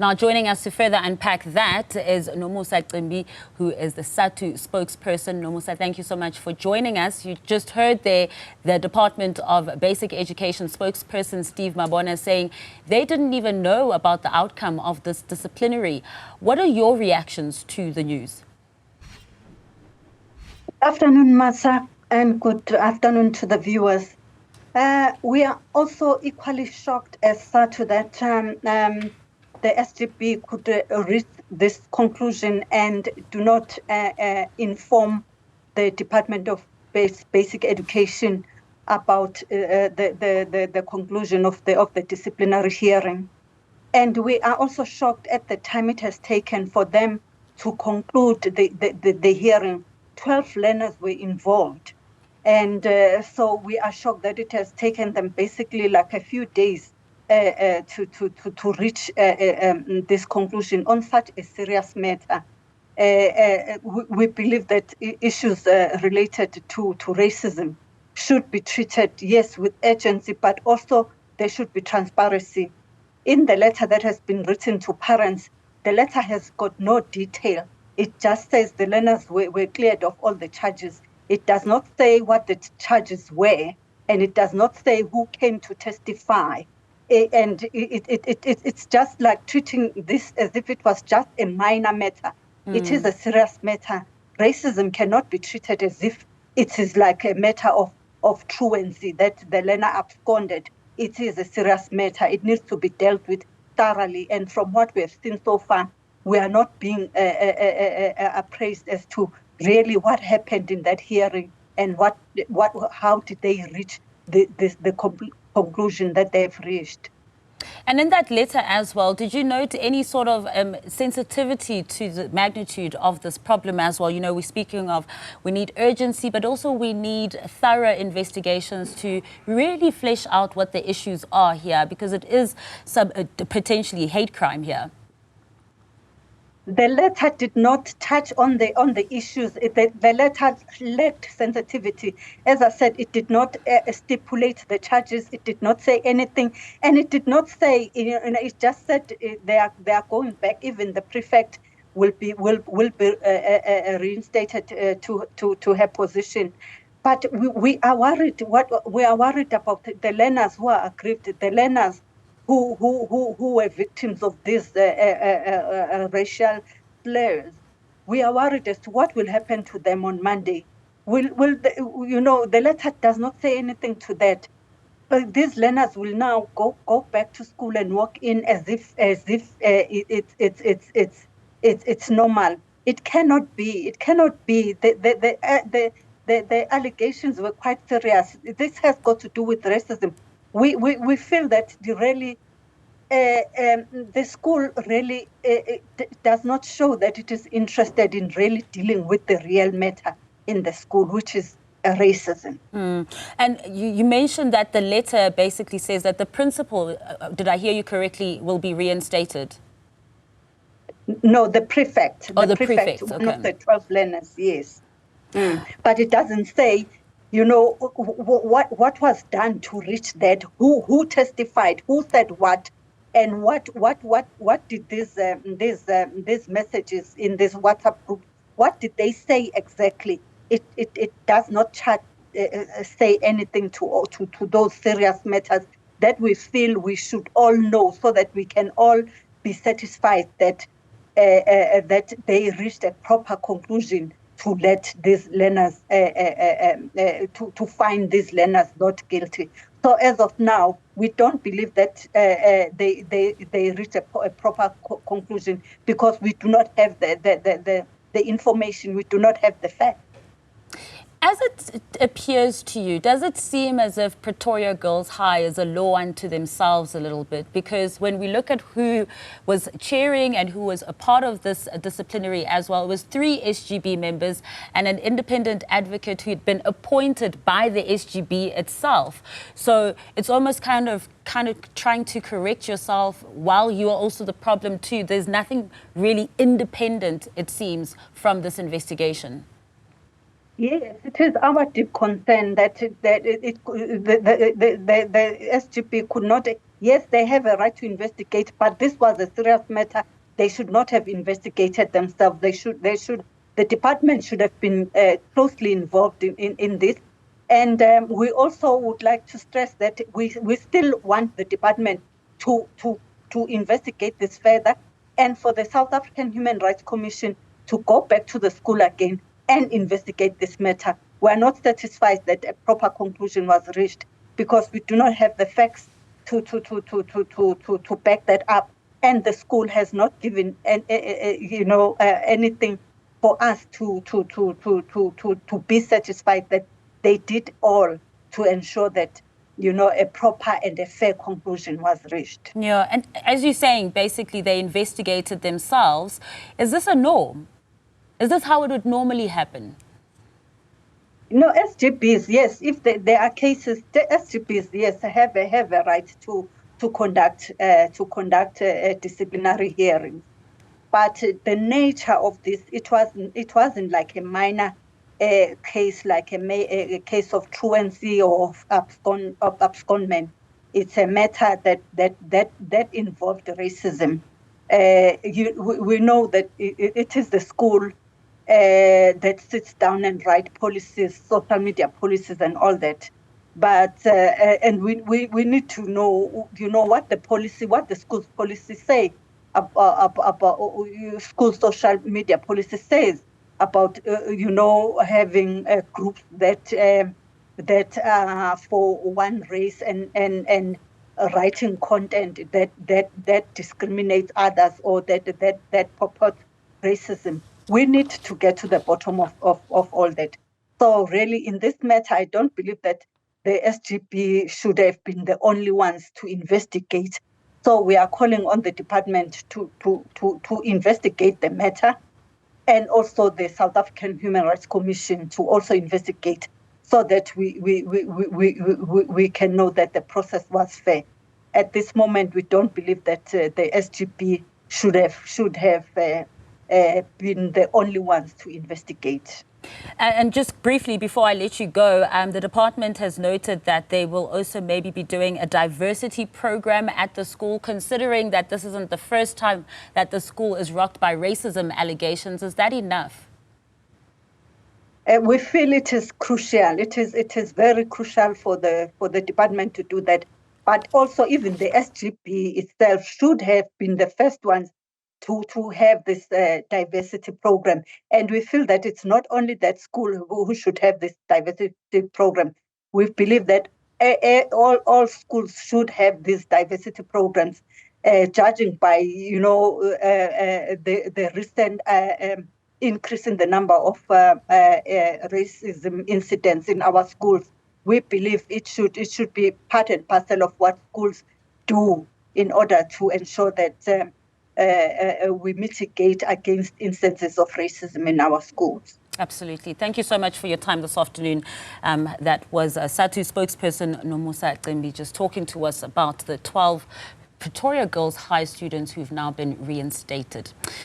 Now, joining us to further unpack that is Nomusa Cembi, who is the Sadtu spokesperson. Nomusa, thank you so much for joining us. You just heard there the Department of Basic Education spokesperson, Steve Mabona, saying they didn't even know about the outcome of this disciplinary. What are your reactions to the news? Good afternoon, Masa, and good afternoon to the viewers. We are also equally shocked as Sadtu that the SGB could reach this conclusion and do not inform the Department of Basic Education about the conclusion of the disciplinary hearing. And we are also shocked at the time it has taken for them to conclude the hearing. 12 learners were involved. And so we are shocked that it has taken them basically like a few days to reach this conclusion on such a serious matter. We believe that issues related to racism should be treated, yes, with urgency, but also there should be transparency. In the letter that has been written to parents, the letter has got no detail. It just says the learners were cleared of all the charges. It does not say what the charges were, and it does not say who came to testify. And it's just like treating this as if it was just a minor matter. It is a serious matter. Racism cannot be treated as if it is like a matter of truancy that the learner absconded. It is a serious matter. It needs to be dealt with thoroughly. And from what we have seen so far, we are not being appraised as to really what happened in that hearing and how did they reach the conclusion that they've reached. And in that letter as well, did you note any sort of sensitivity to the magnitude of this problem as well? You know, we're speaking of we need urgency, but also we need thorough investigations to really flesh out what the issues are here, because it is potentially hate crime here. The letter did not touch on the issues. The letter lacked sensitivity. As I said, it did not stipulate the charges. It did not say anything, and it did not say. It just said they are going back. Even the prefect will be reinstated to her position. But we are worried. We are worried about the learners who are aggrieved. The learners who were victims of these racial slurs. We are worried as to what will happen to them on Monday. The letter does not say anything to that. But these learners will now go back to school and walk in as if it's normal. It cannot be. It cannot be. The allegations were quite serious. This has got to do with racism. We feel that the school really does not show that it is interested in really dealing with the real matter in the school, which is racism. And you mentioned that the letter basically says that the principal, did I hear you correctly, will be reinstated? No, the prefect. Oh, the prefect. One of the 12 learners, yes. But it doesn't say, you know, what was done to reach that, who testified, who said what, and what did these messages in this WhatsApp group, what did they say exactly? It does not say anything to those serious matters that we feel we should all know, so that we can all be satisfied that that they reached a proper conclusion to let these learners, to find these learners not guilty. So as of now, we don't believe that they reached a proper conclusion, because we do not have the information, we do not have the facts. As it appears to you, does it seem as if Pretoria Girls High is a law unto themselves a little bit? Because when we look at who was chairing and who was a part of this disciplinary as well, it was 3 SGB members and an independent advocate who had been appointed by the SGB itself. So it's almost kind of trying to correct yourself while you are also the problem too. There's nothing really independent, it seems, from this investigation. Yes, it is our deep concern that the SGB could not. Yes, they have a right to investigate, but this was a serious matter. They should not have investigated themselves. The department should have been closely involved in this. And we also would like to stress that we still want the department to investigate this further, and for the South African Human Rights Commission to go back to the school again and investigate this matter. We are not satisfied that a proper conclusion was reached because we do not have the facts to back that up, and the school has not given anything for us to be satisfied that they did all to ensure that a proper and a fair conclusion was reached. Yeah, and as you're saying, basically they investigated themselves. Is this a norm? Is this how it would normally happen? No, SGBs, yes. If there are cases, the SGBs, yes, have a right to conduct disciplinary hearings. But the nature of this, it wasn't like a minor case, like a case of truancy or of abscondment. It's a matter that involved racism. We know that it is the school that sits down and write policies, social media policies, and all that. But and we need to know, what the school's policy say about school social media policy says about having groups that for one race and writing content that discriminates others or that purports racism. We need to get to the bottom of all that. So really, in this matter, I don't believe that the SGB should have been the only ones to investigate. So we are calling on the department to investigate the matter, and also the South African Human Rights Commission to also investigate, so that we can know that the process was fair. At this moment, we don't believe that the SGB should have been the only ones to investigate. And just briefly, before I let you go, the department has noted that they will also maybe be doing a diversity program at the school, considering that this isn't the first time that the school is rocked by racism allegations. Is that enough? We feel it is crucial. It is very crucial for the department to do that. But also, even the SGB itself should have been the first ones to have this diversity program. And we feel that it's not only that school who should have this diversity program. We believe that all schools should have these diversity programs, judging by the recent increase in the number of racism incidents in our schools. We believe it should be part and parcel of what schools do in order to ensure that we mitigate against instances of racism in our schools. Absolutely. Thank you so much for your time this afternoon. That was Sadtu spokesperson Nomusa Cembi just talking to us about the 12 Pretoria Girls High students who've now been reinstated.